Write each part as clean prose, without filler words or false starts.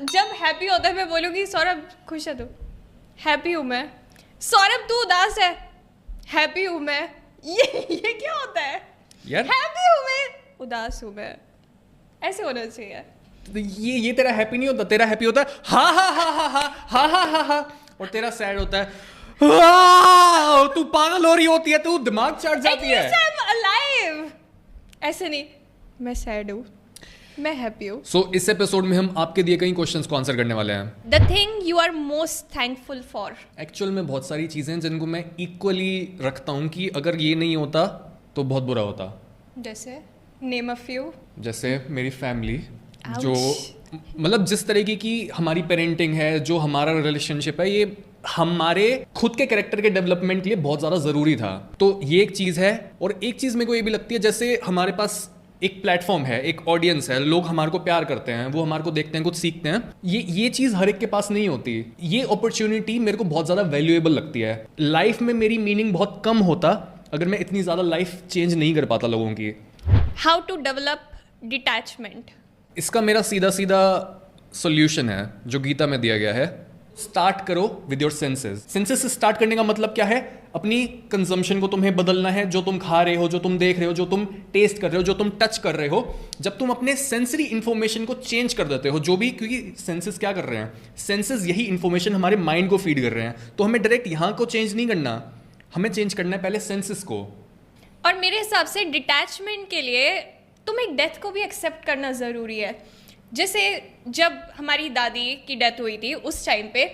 जब हैप्पी होता है मैं बोलूँगी सौरभ खुश है तू, हैप्पी हूँ मैं। सौरभ तू उदास है, हैप्पी हूँ मैं। ये क्या होता है यार? हैप्पी हूँ मैं, उदास हूँ मैं, ऐसे होना चाहिए। तो ये तेरा हैप्पी नहीं होता, तेरा हैप्पी होता है हा हा हा हा हा हा हा हा हा, और तेरा सैड होता है तू पागल हो रही होती है, तू दिमाग चढ़ जाती है। At least I'm alive. ऐसे नहीं, मैं सैड हूँ, मैं हैप्पी हूँ। सो इस एपिसोड में हम आपके दिए कई क्वेश्चंस को आंसर करने वाले हैं। The thing you are most thankful for. Actual में बहुत सारी चीजें हैं जिनको मैं इक्वली रखता हूँ कि अगर ये नहीं होता तो बहुत बुरा होता। जैसे name a few. जैसे मेरी फैमिली, Ouch. जो मतलब जिस तरीके की हमारी पेरेंटिंग है, जो हमारा रिलेशनशिप है, ये हमारे खुद के कैरेक्टर के डेवलपमेंट के लिए बहुत ज़्यादा ज़रूरी था। तो ये एक चीज़ है। और एक चीज़ मेरे को ये भी लगती है, जैसे हमारे पास एक प्लेटफॉर्म है, एक ऑडियंस है, लोग हमारे को प्यार करते हैं, वो हमारे को देखते हैं, कुछ सीखते हैं। ये चीज़ हर एक के पास नहीं होती। ये अपॉर्चुनिटी मेरे को बहुत ज़्यादा वैल्यूएबल लगती है। लाइफ में मेरी मीनिंग बहुत कम होता अगर मैं इतनी ज़्यादा लाइफ चेंज नहीं कर पाता लोगों की। How to develop detachment. इसका मेरा सीधा सीधा सॉल्यूशन है जो गीता में दिया गया है। स्टार्ट करो विद योर सेंसेस। सेंसेस से स्टार्ट करने का मतलब क्या है? अपनी कंजम्पशन को तुम्हें बदलना है। जो तुम खा रहे हो, जो तुम देख रहे हो, जो तुम टेस्ट कर रहे हो, जो तुम टच कर रहे हो, जब तुम अपने सेंसरी इंफॉर्मेशन को चेंज कर देते हो, जो भी, क्योंकि सेंसेस क्या कर रहे हैं? सेंसेस यही इंफॉर्मेशन हमारे माइंड को फीड कर रहे हैं। तो हमें डायरेक्ट यहाँ को चेंज नहीं करना, हमें चेंज करना है पहले सेंसेस को। और मेरे हिसाब से डिटैचमेंट के लिए तुम एक डेथ को भी एक्सेप्ट करना ज़रूरी है। जैसे जब हमारी दादी की डेथ हुई थी उस टाइम पे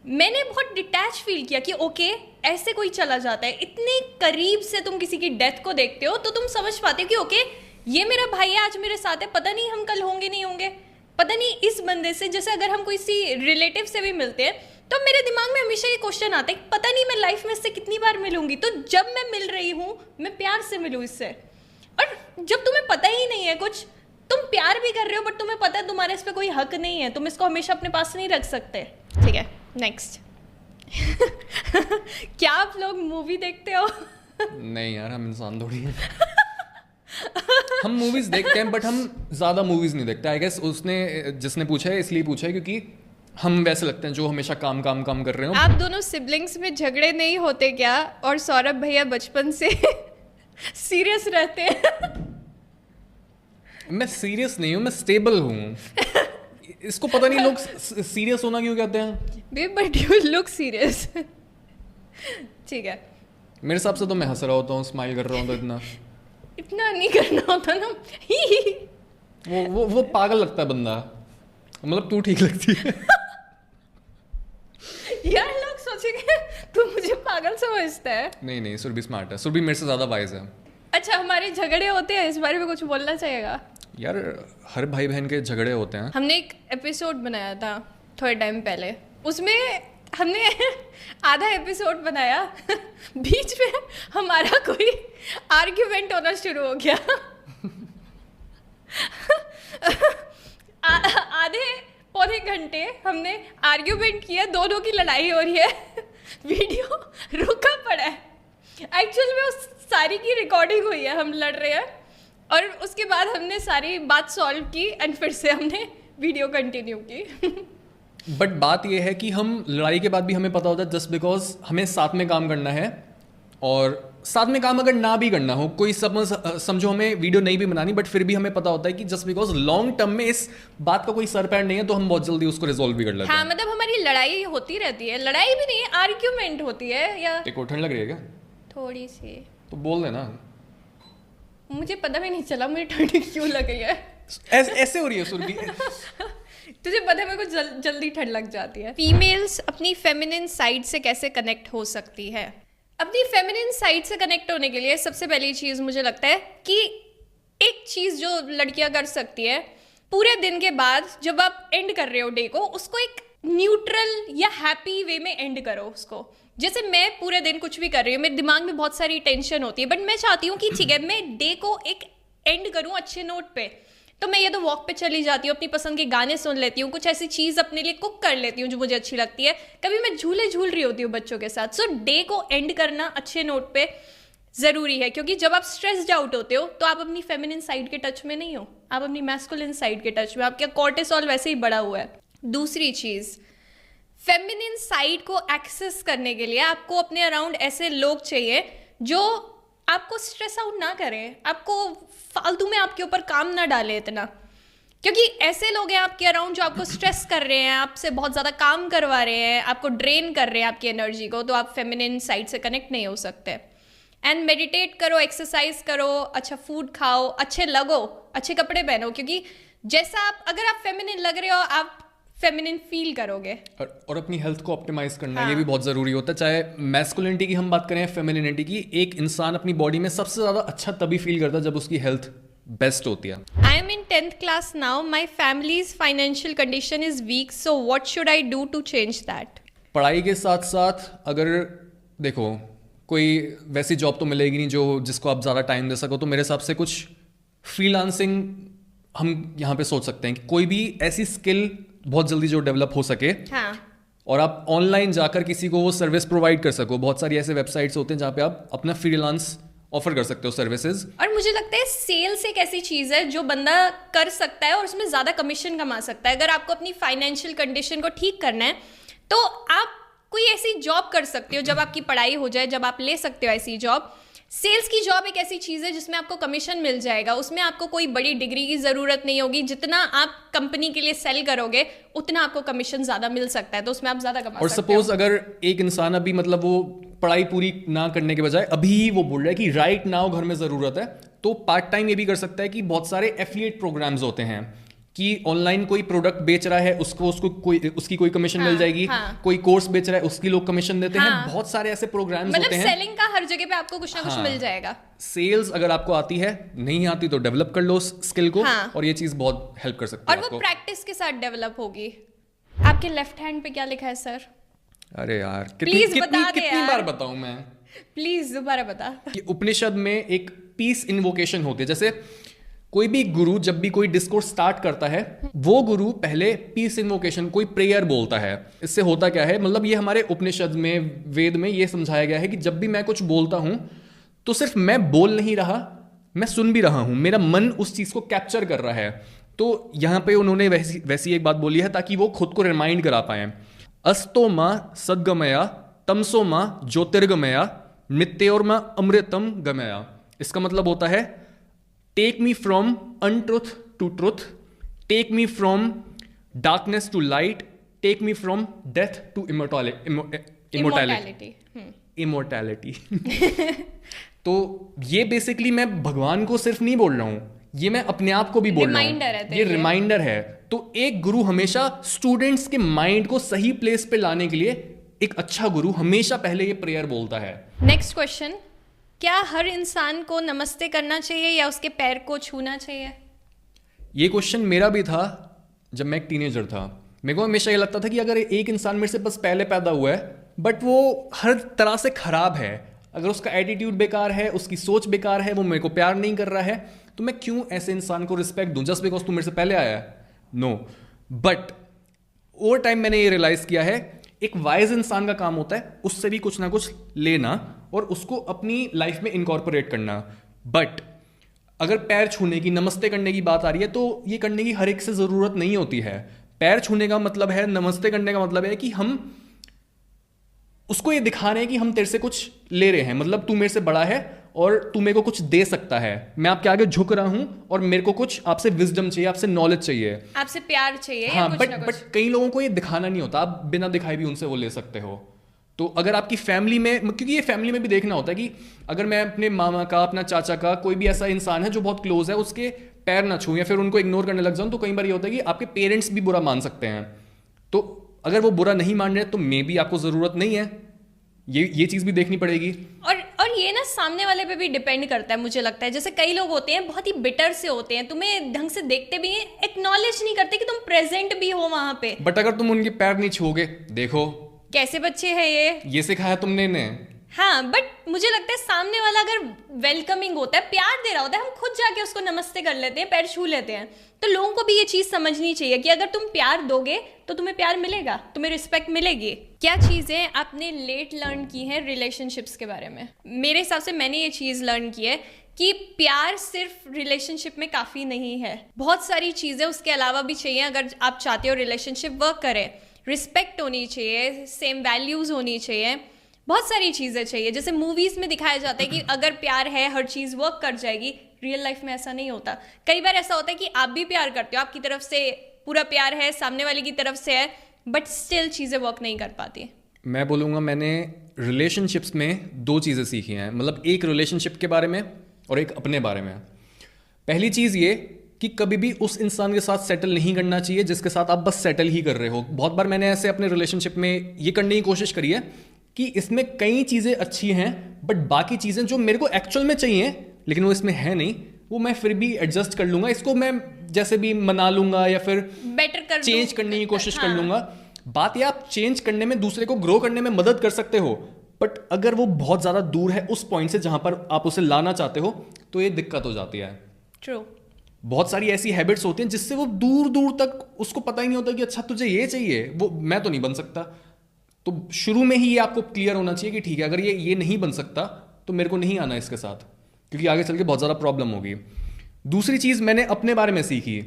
मैंने बहुत डिटैच फील किया कि ओके ऐसे कोई चला जाता है। इतने करीब से तुम किसी की डेथ को देखते हो तो तुम समझ पाते हो कि ओके ये मेरा भाई है, आज मेरे साथ है, पता नहीं हम कल होंगे नहीं होंगे, पता नहीं इस बंदे से। जैसे अगर हम किसी रिलेटिव से भी मिलते हैं तो मेरे दिमाग में हमेशा ये क्वेश्चन आता है पता नहीं मैं लाइफ में इससे कितनी बार मिलूंगी, तो जब मैं मिल रही हूँ मैं प्यार से मिलूँ इससे। और जब तुम्हें पता ही नहीं है कुछ, तुम प्यार भी कर रहे हो बट तुम्हें पता है तुम्हारे इस पे कोई हक नहीं है, तुम इसको हमेशा अपने पास नहीं रख सकते। ठीक है, नेक्स्ट। क्या आप लोग मूवी देखते हो? नहीं यार, हम इंसान थोड़ी हैं। हम मूवीज देखते हैं बट हम ज्यादा मूवीज नहीं देखते। आई गेस उसने जिसने पूछा है इसलिए पूछा है क्योंकि हम वैसे लगते हैं जो हमेशा काम काम काम कर रहे हो। आप दोनों सिबलिंग्स में झगड़े नहीं होते क्या? और सौरभ भैया बचपन से सीरियस रहते हैं। मैं सीरियस नहीं हूँ, मैं स्टेबल हूँ। इसको पता नहीं लोग सीरियस होना क्यों कहते हैं। But you look serious. ठीक है, मेरे हिसाब से तो मैं हंस रहा होता हूँ, स्माइल कर रहा हूँ, तो इतना नहीं करना होता ना। वो पागल लगता है बंदा। मतलब तू ठीक लगती है। यार लोग सोचेंगे तू मुझे पागल समझता है। नहीं, सुरभि स्मार्ट है, सुरभि मेरे से ज्यादा वाइज है। अच्छा, हमारे झगड़े होते हैं, इस बारे में कुछ बोलना चाहिएगा? यार हर भाई बहन के झगड़े होते हैं। हमने एक एपिसोड बनाया था थोड़े टाइम पहले, उसमें हमने आधा एपिसोड बनाया, बीच में हमारा कोई आर्ग्यूमेंट होना शुरू हो गया। आधे पौने घंटे हमने आर्ग्यूमेंट किया, दोनों की लड़ाई हो रही है, वीडियो रुका पड़ा है। एक्चुअल में उस सारी की रिकॉर्डिंग हुई है, हम लड़ रहे हैं, और उसके बाद हमने सारी बात सॉल्व की एंड फिर से हमने वीडियो कंटिन्यू की। बट बात यह है कि हम लड़ाई के बाद भी हमें पता होता है जस्ट बिकॉज हमें साथ में काम करना है, और साथ में काम अगर ना भी करना हो, कोई समझो हमें वीडियो नहीं भी बनानी, बट फिर भी हमें पता होता है कि जस्ट बिकॉज लॉन्ग टर्म में इस बात का कोई सर पैर नहीं है, तो हम बहुत जल्दी उसको रिजोल्व भी कर लेते हैं। हाँ, मतलब हमारी लड़ाई होती रहती है, लड़ाई भी नहीं, आर्ग्यूमेंट होती है। या देखो ठंड लग रही है क्या? थोड़ी सी। तो बोल देना। मुझे पता भी नहीं चला मुझे ठंड क्यों लग रही है। ऐसे हो रही है सुरभि। तुझे पता है मेरे को जल्दी ठंड लग जाती है। फीमेल्स अपनी फेमिनिन साइड से कैसे कनेक्ट हो सकती है? अपनी फेमिनिन साइड से कनेक्ट होने के लिए सबसे पहली चीज़ मुझे लगता है कि एक चीज़ जो लड़कियां कर सकती है, पूरे दिन के बाद जब आप एंड कर रहे हो डे को, उसको एक न्यूट्रल या हैप्पी वे में एंड करो उसको। जैसे मैं पूरे दिन कुछ भी कर रही हूँ, मेरे दिमाग में बहुत सारी टेंशन होती है, बट मैं चाहती हूँ कि ठीक है मैं डे को एक एंड करूँ अच्छे नोट पे, तो मैं ये तो वॉक पे चली जाती हूँ, अपनी पसंद के गाने सुन लेती हूँ, कुछ ऐसी चीज़ अपने लिए कुक कर लेती हूँ जो मुझे अच्छी लगती है, कभी मैं झूले झूल रही होती हूँ बच्चों के साथ। सो डे को एंड करना अच्छे नोट पे ज़रूरी है, क्योंकि जब आप स्ट्रेस्ड आउट होते हो तो आप अपनी फेमिनिन साइड के टच में नहीं हो, आप अपनी मैस्कुलिन साइड के टच में, आपका कॉर्टिसोल वैसे ही बढ़ा हुआ है। दूसरी चीज़, फेमिनिन साइड को एक्सेस करने के लिए आपको अपने अराउंड ऐसे लोग चाहिए जो आपको स्ट्रेस आउट ना करें, आपको फालतू में आपके ऊपर काम ना डाले इतना, क्योंकि ऐसे लोग हैं आपके अराउंड जो आपको स्ट्रेस कर रहे हैं, आपसे बहुत ज़्यादा काम करवा रहे हैं, आपको ड्रेन कर रहे हैं आपकी एनर्जी को, तो आप फेमिनिन साइड से कनेक्ट नहीं हो सकते। एंड मेडिटेट करो, एक्सरसाइज करो, अच्छा फूड खाओ, अच्छे लगो, अच्छे कपड़े पहनो, क्योंकि जैसा आप, अगर आप फेमिनिन लग रहे हो आप फेमिनिन फील करोगे। और अपनी हेल्थ को ऑप्टिमाइज करना, हाँ। ये भी बहुत ज़रूरी होता है। चाहे मैस्कुलिनिटी की हम बात करें, फेमिनिनिटी की, एक इंसान अपनी बॉडी में सबसे ज़्यादा अच्छा तभी फील करता है जब उसकी हेल्थ बेस्ट होती है। I am in 10th class now. My family's financial condition is weak. So what should I do to change that? पढ़ाई के साथ साथ अगर देखो कोई वैसी जॉब तो मिलेगी नहीं जो जिसको आप ज़्यादा टाइम दे सको, तो मेरे हिसाब से कुछ फ्रीलांसिंग हम यहाँ पे सोच सकते हैं कि कोई भी ऐसी स्किल बहुत जल्दी जो डेवलप हो सके, हाँ, और आप ऑनलाइन जाकर किसी को वो सर्विस प्रोवाइड कर सको। बहुत सारी ऐसे वेबसाइट्स होते हैं जहाँ पे आप अपना फ्रीलांस ऑफर कर सकते हो सर्विसेज। और मुझे लगता है सेल्स एक ऐसी चीज़ है जो बंदा कर सकता है और उसमें ज़्यादा कमीशन कमा सकता है। अगर आपको अपनी फाइनेंशियल कंडीशन को ठीक करना है तो आप कोई ऐसी जॉब कर सकते हो जब आपकी पढ़ाई हो जाए, जब आप ले सकते हो ऐसी जॉब। सेल्स की जॉब एक ऐसी चीज़ है जिसमें आपको कमीशन मिल जाएगा, उसमें आपको कोई बड़ी डिग्री की ज़रूरत नहीं होगी, जितना आप कंपनी के लिए सेल करोगे उतना आपको कमीशन ज़्यादा मिल सकता है, तो उसमें आप ज़्यादा कमा और सकते हो। सपोज अगर एक इंसान अभी मतलब वो पढ़ाई पूरी ना करने के बजाय अभी वो बोल रहा है कि राइट नाउ घर में ज़रूरत है, तो पार्ट टाइम ये भी कर सकता है कि बहुत सारे एफिलिएट प्रोग्राम्स होते हैं कि ऑनलाइन कोई प्रोडक्ट बेच रहा है उसको उसकी कोई कमीशन मिल जाएगी, कोई कोर्स बेच रहा है उसकी लोग कमीशन देते हैं। बहुत सारे ऐसे प्रोग्राम्स होते हैं, सेलिंग का हर जगह पे आपको कुछ ना कुछ मिल जाएगा। सेल्स अगर आपको आती है, नहीं आती तो डेवलप कर लो स्किल को, और ये चीज बहुत हेल्प कर सकती है और आपको। वो प्रैक्टिस के साथ डेवलप होगी। आपके लेफ्ट हैंड पे क्या लिखा है सर? अरे यार Please बता दे कितनी यार। बार बताऊं मैं? प्लीज दोबारा बता। कि उपनिषद में एक पीस इन्वोकेशन होती है। जैसे कोई भी गुरु जब भी कोई डिस्कोर्स स्टार्ट करता है, वो गुरु पहले पीस इन्वोकेशन, कोई प्रेयर बोलता है। इससे होता क्या है, मतलब ये हमारे उपनिषद में, वेद में ये समझाया गया है कि जब भी मैं कुछ बोलता हूं तो सिर्फ मैं बोल नहीं रहा, मैं सुन भी रहा हूं, मेरा मन उस चीज को कैप्चर कर रहा है। तो यहां पे उन्होंने वैसी एक बात बोली है ताकि वो खुद को रिमाइंड करा पाए। अस्तो मां सद्गमया तमसो मां ज्योतिर्गमया मृत्योर्मा अमृतम गमया। इसका मतलब होता है take me from untruth to truth, take me from darkness to light, take me from death to immortality. तो ये बेसिकली मैं भगवान को सिर्फ नहीं बोल रहा हूं, ये मैं अपने आप को भी बोल रहा हूं। ये रिमाइंडर है। तो एक गुरु हमेशा स्टूडेंट्स के माइंड को सही प्लेस पे लाने के लिए, एक अच्छा गुरु हमेशा पहले ये प्रेयर बोलता है। नेक्स्ट क्वेश्चन, क्या हर इंसान को नमस्ते करना चाहिए या उसके पैर को छूना चाहिए? ये क्वेश्चन मेरा भी था जब मैं एक टीनेजर था। मेरे को हमेशा ये लगता था कि अगर एक इंसान मेरे से बस पहले पैदा हुआ है बट वो हर तरह से खराब है, अगर उसका एटीट्यूड बेकार है, उसकी सोच बेकार है, वो मेरे को प्यार नहीं कर रहा है, तो मैं क्यों ऐसे इंसान को रिस्पेक्ट दूं जस्ट बिकॉज तू मेरे से पहले आया है? नो। बट ओवर टाइम मैंने ये रियलाइज किया है, एक वाइज इंसान का काम होता है उससे भी कुछ ना कुछ लेना और उसको अपनी लाइफ में इनकॉर्पोरेट करना। बट अगर पैर छूने की, नमस्ते करने की बात आ रही है तो ये करने की हर एक से ज़रूरत नहीं होती है। पैर छूने का मतलब है, नमस्ते करने का मतलब है कि हम उसको ये दिखा रहे हैं कि हम तेरे से कुछ ले रहे हैं, मतलब तू मेरे से बड़ा है और तू मेरे को कुछ दे सकता है, मैं आपके आगे झुक रहा हूं और मेरे को कुछ आपसे विजडम चाहिए, आपसे नॉलेज चाहिए, आपसे प्यार चाहिए। हाँ, या कुछ ना बट कुछ। कई लोगों को ये दिखाना नहीं होता, आप बिना दिखाए भी उनसे वो ले सकते हो। तो अगर आपकी फैमिली में, क्योंकि ये फैमिली में भी देखना होता है कि अगर मैं अपने मामा का, अपना चाचा का, कोई भी ऐसा इंसान है जो बहुत क्लोज है, उसके पैर ना छूं या फिर उनको इग्नोर करने लग जाऊं, तो कई बार ये होता है कि आपके पेरेंट्स भी बुरा मान सकते हैं। तो अगर वो बुरा नहीं मान रहे तो मे बी आपको ज़रूरत नहीं है, ये चीज़ भी देखनी पड़ेगी। और ये ना सामने वाले पे भी डिपेंड करता है, मुझे लगता है। जैसे कई लोग होते हैं बहुत ही बिटर से होते हैं, तुम्हें ढंग से देखते भी हैं, एक्नॉलेज नहीं करते कि तुम प्रेजेंट भी हो वहां पे। बट अगर तुम उनके पैर नहीं छूओगे, देखो कैसे बच्चे हैं ये सिखाया तुमने इन्हें। हाँ, बट मुझे लगता है सामने वाला अगर वेलकमिंग होता है, प्यार दे रहा होता है, हम खुद जाके उसको नमस्ते कर लेते हैं, पैर छू लेते हैं, तो लोगों को भी ये चीज़ समझनी चाहिए कि अगर तुम प्यार दोगे तो तुम्हें प्यार मिलेगा, तुम्हें रिस्पेक्ट मिलेगी। क्या चीज़ें आपने लेट लर्न की हैं रिलेशनशिप्स के बारे में? मेरे हिसाब से मैंने ये चीज़ लर्न की है कि प्यार सिर्फ रिलेशनशिप में काफ़ी नहीं है, बहुत सारी चीज़ें उसके अलावा भी चाहिए अगर आप चाहते हो रिलेशनशिप वर्क करे। रिस्पेक्ट होनी चाहिए, सेम वैल्यूज़ होनी चाहिए, बहुत सारी चीज़ें चाहिए। जैसे मूवीज़ में दिखाया जाता है कि अगर प्यार है हर चीज़ वर्क कर जाएगी, रियल लाइफ में ऐसा नहीं होता। कई बार ऐसा होता है कि आप भी प्यार करते हो, आपकी तरफ से पूरा प्यार है, सामने वाले की तरफ से है, बट स्टिल चीज़ें वर्क नहीं कर पाती। मैं बोलूँगा मैंने रिलेशनशिप्स में दो चीज़ें सीखी हैं, मतलब एक रिलेशनशिप के बारे में और एक अपने बारे में। पहली चीज़ ये कि कभी भी उस इंसान के साथ सेटल नहीं करना चाहिए जिसके साथ आप बस सेटल ही कर रहे हो। बहुत बार मैंने ऐसे अपने रिलेशनशिप में ये करने की कोशिश करी है कि इसमें कई चीज़ें अच्छी हैं बट बाकी चीज़ें जो मेरे को एक्चुअल में चाहिए लेकिन वो इसमें है नहीं, वो मैं फिर भी एडजस्ट कर लूँगा, इसको मैं जैसे भी मना लूँगा या फिर बेटर कर चेंज करने की कोशिश कर हाँ। लूँगा। बात ये आप चेंज करने में, दूसरे को ग्रो करने में मदद कर सकते हो, बट अगर वो बहुत ज़्यादा दूर है उस पॉइंट से जहाँ पर आप उसे लाना चाहते हो तो ये दिक्कत हो जाती है। ट्रू। बहुत सारी ऐसी हैबिट्स होती हैं जिससे वो दूर दूर तक उसको पता ही नहीं होता कि अच्छा तुझे ये चाहिए, वो मैं तो नहीं बन सकता। तो शुरू में ही ये आपको क्लियर होना चाहिए कि ठीक है, अगर ये नहीं बन सकता तो मेरे को नहीं आना इसके साथ, क्योंकि आगे चल के बहुत ज़्यादा प्रॉब्लम होगी। दूसरी चीज़ मैंने अपने बारे में सीखी,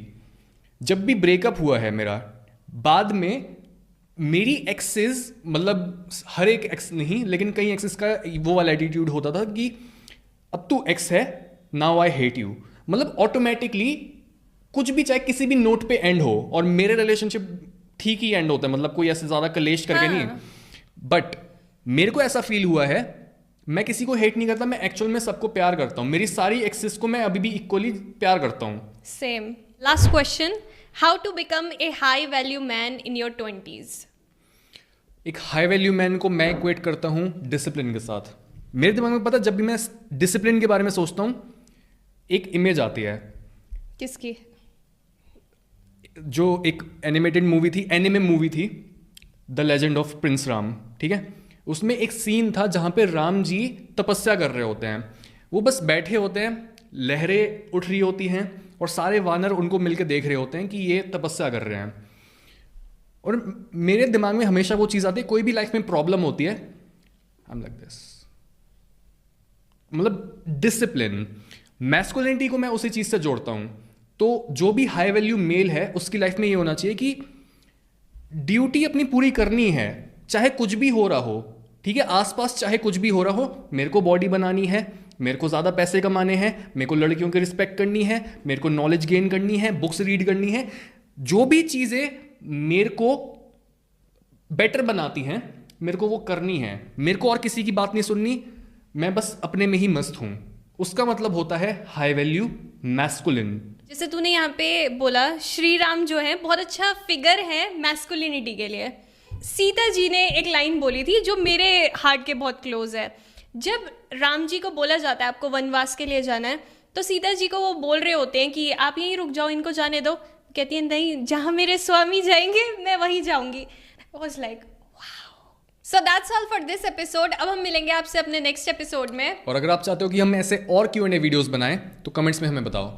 जब भी ब्रेकअप हुआ है मेरा, बाद में मेरी एक्सेस, मतलब हर एक एक्स नहीं लेकिन कई एक्सेस का वो वाला एटीट्यूड होता था कि अब तू एक्स है, नाउ आई हेट यू। मतलब ऑटोमेटिकली कुछ भी चाहे किसी भी नोट पे एंड हो, और मेरे रिलेशनशिप ठीक ही एंड होता है, मतलब कोई ऐसे ज़्यादा कलेश करके हाँ। नहीं। बट मेरे को ऐसा फील हुआ है, मैं किसी को हेट नहीं करता, मैं एक्चुअल में सबको प्यार करता हूँ। मेरी सारी एक्सेस को मैं अभी भी इक्वली प्यार करता हूँ। Same. Last question, how to become a high value man in your 20s? एक हाई वैल्यू मैन को मैं इक्वेट करता हूँ डिसिप्लिन के साथ। मेरे दिमाग में पता है, जब भी मैं डिसिप्लिन के बारे में सोचता हूँ एक इमेज आती है। किसकी? जो एक एनिमेटेड मूवी थी, एनिमे मूवी थी, the legend of Prince Ram, ठीक है। उसमें एक सीन था जहाँ पे राम जी तपस्या कर रहे होते हैं। वो बस बैठे होते हैं, लहरें उठ रही होती हैं और सारे वानर उनको मिलकर देख रहे होते हैं कि ये तपस्या कर रहे हैं। और मेरे दिमाग में हमेशा वो चीज़ आती है, कोई भी लाइफ में प्रॉब्लम होती है, आई एम लाइक दिस, मतलब डिसिप्लिन, मैस्कुलिनिटी को मैं उसी चीज़ से जोड़ता हूँ। तो जो भी हाई वैल्यू मेल है उसकी लाइफ में ये होना चाहिए कि ड्यूटी अपनी पूरी करनी है, चाहे कुछ भी हो रहा हो, ठीक है, आसपास चाहे कुछ भी हो रहा हो। मेरे को बॉडी बनानी है, मेरे को ज़्यादा पैसे कमाने हैं, मेरे को लड़कियों की रिस्पेक्ट करनी है, मेरे को नॉलेज गेन करनी है, बुक्स रीड करनी है, जो भी चीज़ें मेरे को बेटर बनाती हैं मेरे को वो करनी है। मेरे को और किसी की बात नहीं सुननी, मैं बस अपने में ही मस्त हूँ। उसका मतलब होता है हाई वैल्यू मैस्कुलिन। जैसे तूने यहाँ पे बोला, श्री राम जो है बहुत अच्छा फिगर है मैस्कुलिनिटी के लिए। सीता जी ने एक लाइन बोली थी जो मेरे हार्ट के बहुत क्लोज है। जब राम जी को बोला जाता है आपको वनवास के लिए जाना है, तो सीता जी को वो बोल रहे होते हैं कि आप यहीं रुक जाओ, इनको जाने दो। कहती है नहीं, जहाँ मेरे स्वामी जाएंगे मैं वहीं जाऊंगी। I was like, wow. So that's all for this episode. अब हम मिलेंगे आपसे अपने नेक्स्ट एपिसोड में। और अगर आप चाहते हो कि हम ऐसे और Q&A वीडियोस बनाएं तो कमेंट्स में हमें बताओ।